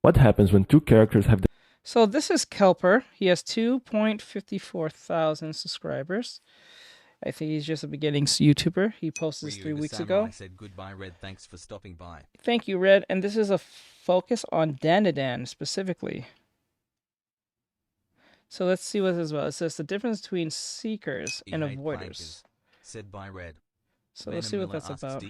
What happens when two characters have the So this is Kepler. He has 2.54 thousand subscribers. I think he's just a beginning YouTuber. He posted this 3 weeks ago. Said goodbye, Red. Thanks for stopping by. Thank you, Red. And this is a focus on Dandadan specifically. So let's see what this is about. It says the difference between seekers and avoiders. Said by Red. So let's see what that's about.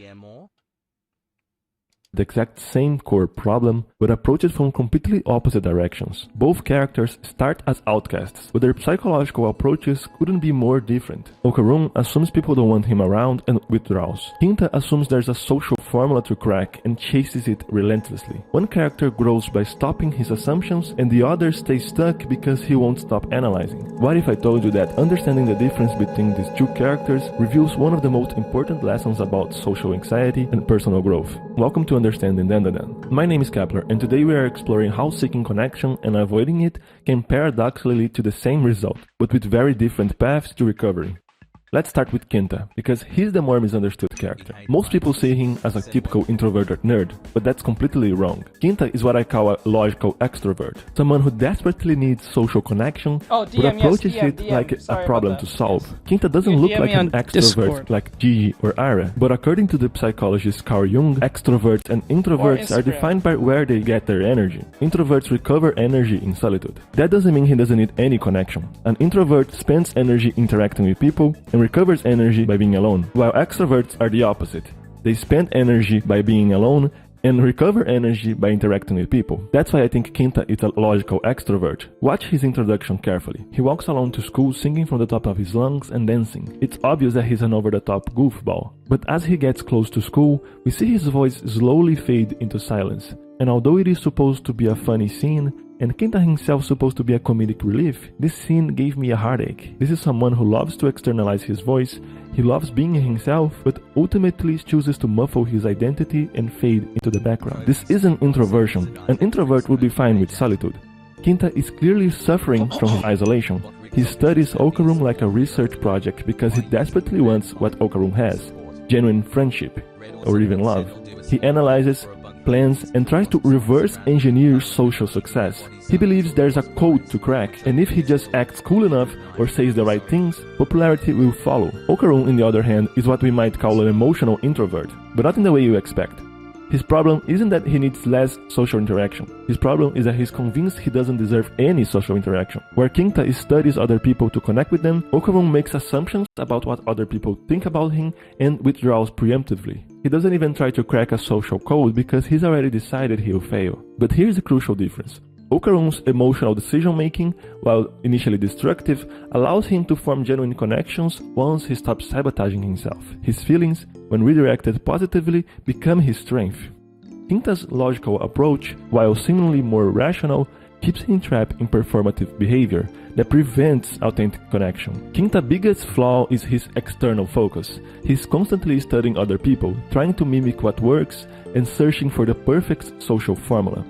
the exact same core problem, but approach it from completely opposite directions. Both characters start as outcasts, but their psychological approaches couldn't be more different. Okarun assumes people don't want him around and withdraws. Kinta assumes there's a social formula to crack and chases it relentlessly. One character grows by stopping his assumptions, and the other stays stuck because he won't stop analyzing. What if I told you that understanding the difference between these two characters reveals one of the most important lessons about social anxiety and personal growth? Welcome to Understanding Dandadan. My name is Kepler, and today we are exploring how seeking connection and avoiding it can paradoxically lead to the same result, but with very different paths to recovery. Let's start with Kinta, because he's the more misunderstood character. Most people see him as a typical introverted nerd, but that's completely wrong. Kinta is what I call a logical extrovert, someone who desperately needs social connection, but approaches it like a problem to solve. Kinta doesn't look like an extrovert like Gigi or Ara, but according to the psychologist Carl Jung, extroverts and introverts are defined by where they get their energy. Introverts recover energy in solitude. That doesn't mean he doesn't need any connection. An introvert spends energy interacting with people and recovers energy by being alone, while extroverts are the opposite. They spend energy by being alone and recover energy by interacting with people. That's why I think Kinta is a logical extrovert. Watch his introduction carefully. He walks alone to school singing from the top of his lungs and dancing. It's obvious that he's an over-the-top goofball. But as he gets close to school, we see his voice slowly fade into silence. And although it is supposed to be a funny scene, and Kinta himself supposed to be a comedic relief, this scene gave me a heartache. This is someone who loves to externalize his voice, he loves being himself, but ultimately chooses to muffle his identity and fade into the background. This isn't introversion. An introvert would be fine with solitude. Kinta is clearly suffering from his isolation. He studies Okarun like a research project because he desperately wants what Okarun has, genuine friendship, or even love. He analyzes, plans, and tries to reverse engineer social success. He believes there's a code to crack, and if he just acts cool enough or says the right things, popularity will follow. Okarun, on the other hand, is what we might call an emotional introvert, but not in the way you expect. His problem isn't that he needs less social interaction. His problem is that he's convinced he doesn't deserve any social interaction. Where Kinta studies other people to connect with them, Okarun makes assumptions about what other people think about him and withdraws preemptively. He doesn't even try to crack a social code because he's already decided he'll fail. But here's the crucial difference. Okarun's emotional decision-making, while initially destructive, allows him to form genuine connections once he stops sabotaging himself. His feelings, when redirected positively, become his strength. Kinta's logical approach, while seemingly more rational, keeps him trapped in performative behavior that prevents authentic connection. Kinta's biggest flaw is his external focus. He's constantly studying other people, trying to mimic what works, and searching for the perfect social formula.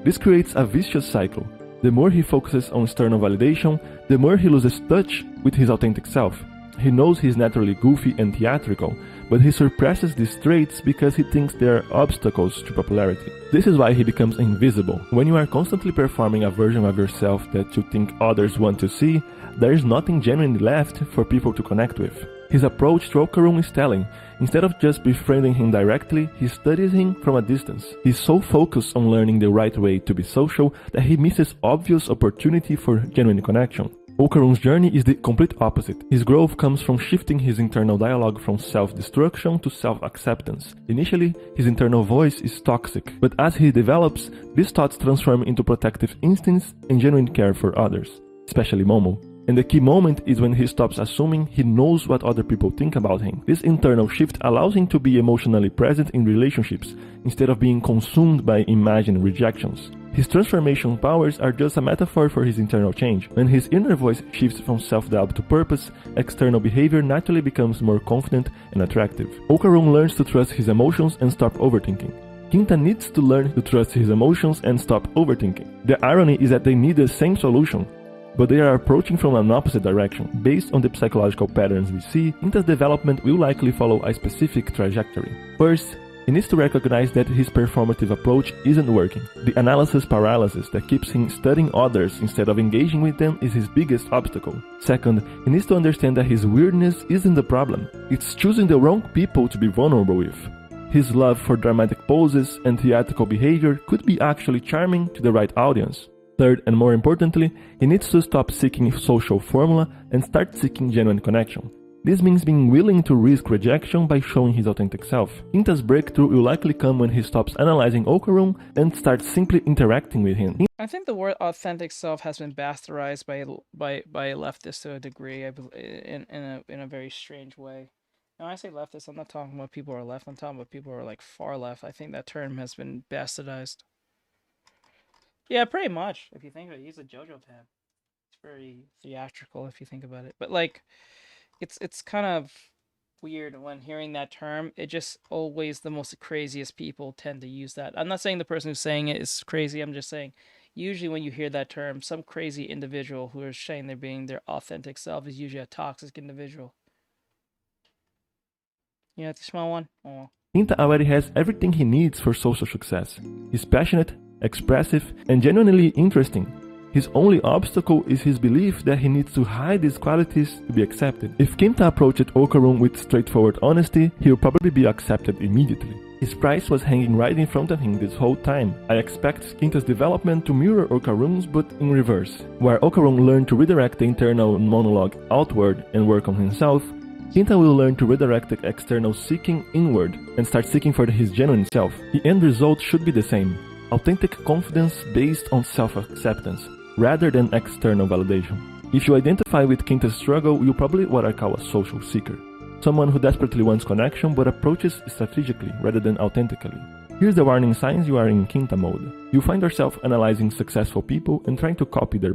This creates a vicious cycle. The more he focuses on external validation, the more he loses touch with his authentic self. He knows he's naturally goofy and theatrical, but he suppresses these traits because he thinks they are obstacles to popularity. This is why he becomes invisible. When you are constantly performing a version of yourself that you think others want to see, there is nothing genuinely left for people to connect with. His approach to Okarun is telling. Instead of just befriending him directly, he studies him from a distance. He's so focused on learning the right way to be social that he misses obvious opportunity for genuine connection. Okarun's journey is the complete opposite. His growth comes from shifting his internal dialogue from self-destruction to self-acceptance. Initially, his internal voice is toxic, but as he develops, these thoughts transform into protective instincts and genuine care for others, especially Momo. And the key moment is when he stops assuming he knows what other people think about him. This internal shift allows him to be emotionally present in relationships, instead of being consumed by imagined rejections. His transformation powers are just a metaphor for his internal change. When his inner voice shifts from self-doubt to purpose, external behavior naturally becomes more confident and attractive. Okarun learns to trust his emotions and stop overthinking. Kinta needs to learn to trust his emotions and stop overthinking. The irony is that they need the same solution, but they are approaching from an opposite direction. Based on the psychological patterns we see, Kinta's development will likely follow a specific trajectory. First, He needs to recognize that his performative approach isn't working. The analysis paralysis that keeps him studying others instead of engaging with them is his biggest obstacle. Second, he needs to understand that his weirdness isn't the problem. It's choosing the wrong people to be vulnerable with. His love for dramatic poses and theatrical behavior could be actually charming to the right audience. Third, and more importantly, he needs to stop seeking social formula and start seeking genuine connection. This means being willing to risk rejection by showing his authentic self. Kinta's breakthrough will likely come when he stops analyzing Okarun and starts simply interacting with him. I think the word authentic self has been bastardized by leftists to a degree, in a very strange way. Now, when I say leftist, I'm not talking about people who are left. I'm talking about people who are like far left. I think that term has been bastardized. Yeah, pretty much. If you think of it, he's a JoJo fan. It's very theatrical if you think about it. But like, it's kind of weird when hearing that term. It just always the most craziest people tend to use that. I'm not saying the person who's saying it is crazy. I'm just saying usually when you hear that term, some crazy individual who is saying they're being their authentic self is usually a toxic individual. Yeah, the small one. Oh. Kinta already has everything he needs for social success. He's passionate, expressive, and genuinely interesting. His only obstacle is his belief that he needs to hide these qualities to be accepted. If Kinta approached Okarun with straightforward honesty, he'll probably be accepted immediately. His prize was hanging right in front of him this whole time. I expect Kinta's development to mirror Okarun's, but in reverse. Where Okarun learned to redirect the internal monologue outward and work on himself, Kinta will learn to redirect the external seeking inward and start seeking for his genuine self. The end result should be the same: authentic confidence based on self-acceptance, rather than external validation. If you identify with Kinta's struggle, you're probably what I call a social seeker. Someone who desperately wants connection but approaches strategically rather than authentically. Here's the warning signs you are in Kinta mode. You find yourself analyzing successful people and trying to copy their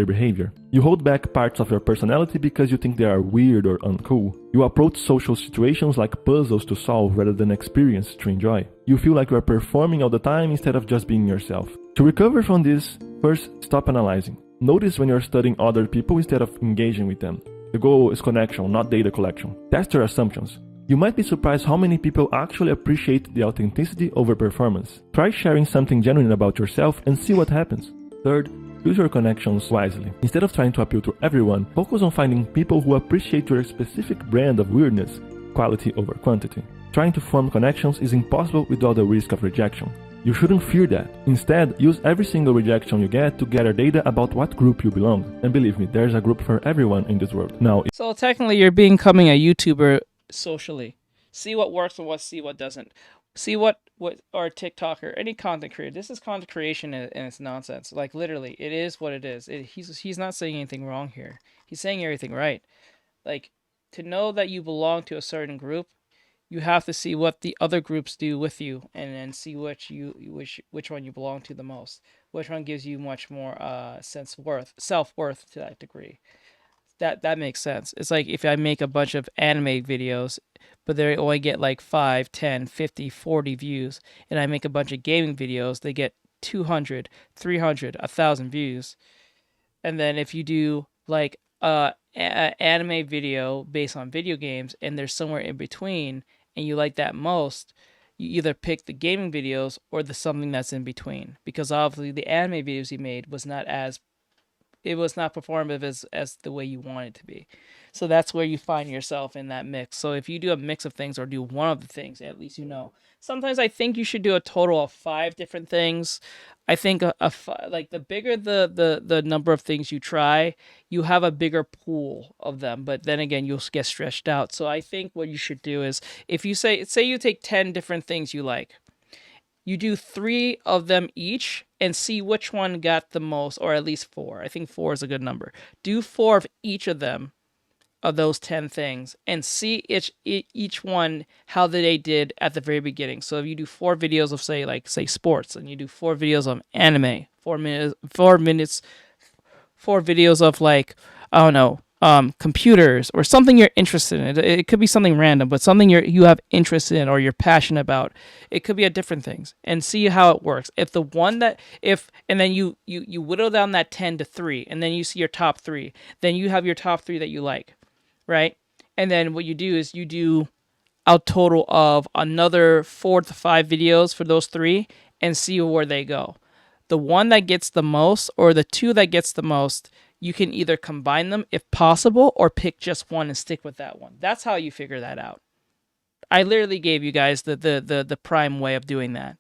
behavior. You hold back parts of your personality because you think they are weird or uncool. You approach social situations like puzzles to solve rather than experience to enjoy. You feel like you are performing all the time instead of just being yourself. To recover from this, first, stop analyzing. Notice when you're studying other people instead of engaging with them. The goal is connection, not data collection. Test your assumptions. You might be surprised how many people actually appreciate the authenticity over performance. Try sharing something genuine about yourself and see what happens. Third, choose your connections wisely. Instead of trying to appeal to everyone, focus on finding people who appreciate your specific brand of weirdness, quality over quantity. Trying to form connections is impossible without the risk of rejection. You shouldn't fear that. Instead, use every single rejection you get to gather data about what group you belong. And believe me, there's a group for everyone in this world. Now, So technically you're becoming a YouTuber socially. See what works and what doesn't. See what or TikToker, any content creator. This is content creation and it's nonsense. Like literally, it is what it is. He's not saying anything wrong here. He's saying everything right. Like, to know that you belong to a certain group, you have to see what the other groups do with you, and then see which one you belong to the most. Which one gives you much more self-worth to that degree. That makes sense. It's like if I make a bunch of anime videos, but they only get like 5, 10, 50, 40 views, and I make a bunch of gaming videos, they get 200, 300, 1,000 views. And then if you do like an anime video based on video games, and there's somewhere in between, and you like that most, you either pick the gaming videos or the something that's in between. Because obviously the anime videos you made was not performative as the way you want it to be. So that's where you find yourself in that mix. So if you do a mix of things or do one of the things, at least you know. Sometimes I think you should do a total of 5 different things. I think like the bigger the number of things you try, you have a bigger pool of them. But then again, you'll get stretched out. So I think what you should do is, if you say you take 10 different things you like, you do 3 of them each and see which one got the most, or at least 4. I think 4 is a good number. Do 4 of each of them, of those 10 things, and see each one how they did at the very beginning. So if you do 4 videos of say sports, and you do 4 videos of anime, 4 minutes, 4 videos of like, I don't know, computers or something you're interested in. It could be something random, but something you have interest in or you're passionate about. It could be a different things, and see how it works. And then you whittle down that 10 to 3, and then you see your top 3. Then you have your top 3 that you like, right? And then what you do is you do a total of another 4 to 5 videos for those 3 and see where they go. The one that gets the most or the 2 that gets the most, you can either combine them if possible or pick just one and stick with that one. That's how you figure that out. I literally gave you guys the prime way of doing that.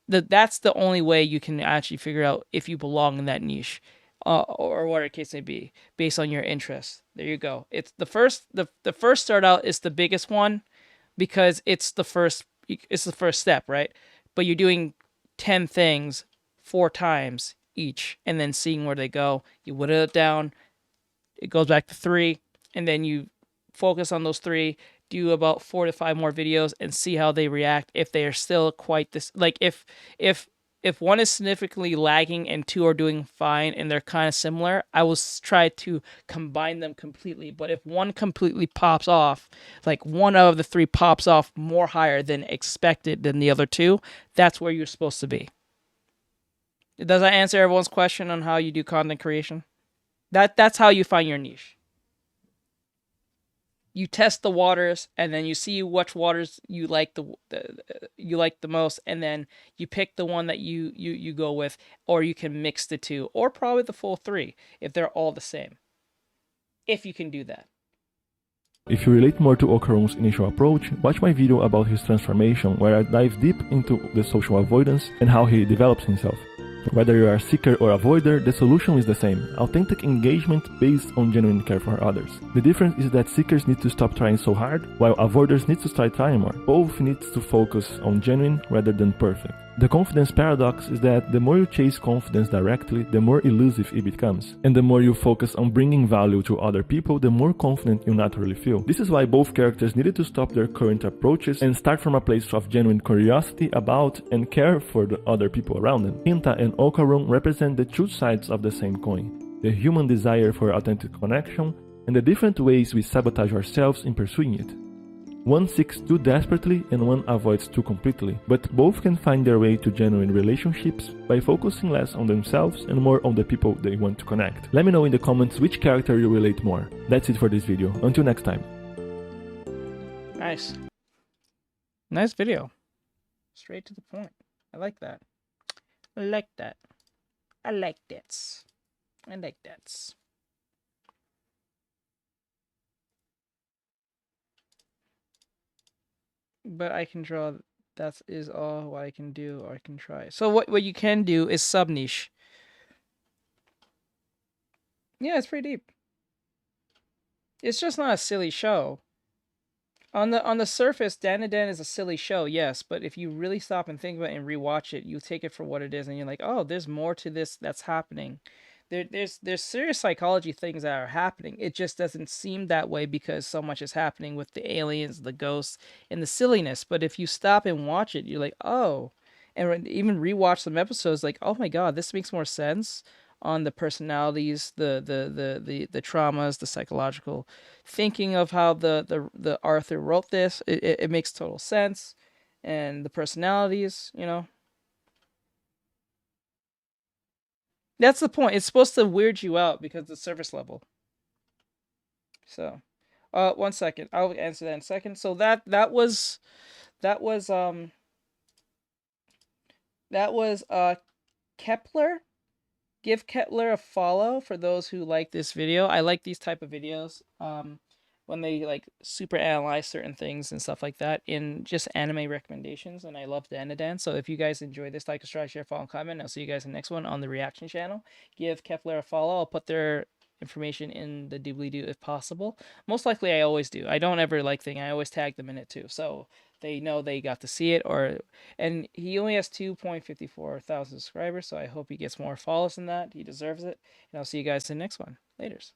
That's the only way you can actually figure out if you belong in that niche, or whatever case may be, based on your interests. There you go. It's the first start out is the biggest one because it's the first step, right? But you're doing 10 things 4 times each and then seeing where they go. You whittle it down, it goes back to 3, and then you focus on those 3, do about 4 to 5 more videos and see how they react. If they are still quite this, like if one is significantly lagging and 2 are doing fine and they're kind of similar, I will try to combine them completely. But if one completely pops off, like one out of the 3 pops off more higher than expected than the other 2, that's where you're supposed to be. Does that answer everyone's question on how you do content creation? That's how you find your niche. You test the waters, and then you see which waters you like the most, and then you pick the one that you go with, or you can mix the 2, or probably the full 3 if they're all the same. If you can do that. If you relate more to Okarun's initial approach, watch my video about his transformation where I dive deep into the social avoidance and how he develops himself. Whether you are a seeker or avoider, the solution is the same: authentic engagement based on genuine care for others. The difference is that seekers need to stop trying so hard, while avoiders need to start trying more. Both need to focus on genuine rather than perfect. The confidence paradox is that the more you chase confidence directly, the more elusive it becomes. And the more you focus on bringing value to other people, the more confident you naturally feel. This is why both characters needed to stop their current approaches and start from a place of genuine curiosity about and care for the other people around them. Kinta and Okarun represent the two sides of the same coin: the human desire for authentic connection and the different ways we sabotage ourselves in pursuing it. One seeks too desperately and one avoids too completely, but both can find their way to genuine relationships by focusing less on themselves and more on the people they want to connect. Let me know in the comments which character you relate more. That's it for this video. Until next time. Nice. Nice video. Straight to the point. I like that. I like that. I like that. I like that. But I can draw. That is all what I can do, or I can try. So what you can do is sub niche. Yeah, it's pretty deep. It's just not a silly show. On the surface, Dandadan is a silly show, yes, but if you really stop and think about it and rewatch it, you take it for what it is, and you're like, oh, there's more to this that's happening. There's serious psychology things that are happening. It just doesn't seem that way because so much is happening with the aliens, the ghosts, and the silliness. But if you stop and watch it, you're like, oh, and even rewatch some episodes, like, oh my god, this makes more sense on the personalities, the traumas, the psychological thinking of how the Arthur wrote this. It makes total sense, and the personalities, you know. That's the point. It's supposed to weird you out because the surface level. So, 1 second. I'll answer that in a second. So that was Kepler. Give Kepler a follow for those who like this video. I like these type of videos. When they like super analyze certain things and stuff like that in just anime recommendations, and I love Dandadan. So if you guys enjoy this, like, subscribe, share, follow, and comment. I'll see you guys in the next one on the reaction channel. Give Kepler a follow. I'll put their information in the doobly-doo if possible. Most likely I always do. I don't ever like thing. I always tag them in it too, so they know they got to see it. And he only has 2.54 thousand subscribers, so I hope he gets more follows than that. He deserves it. And I'll see you guys in the next one. Laters.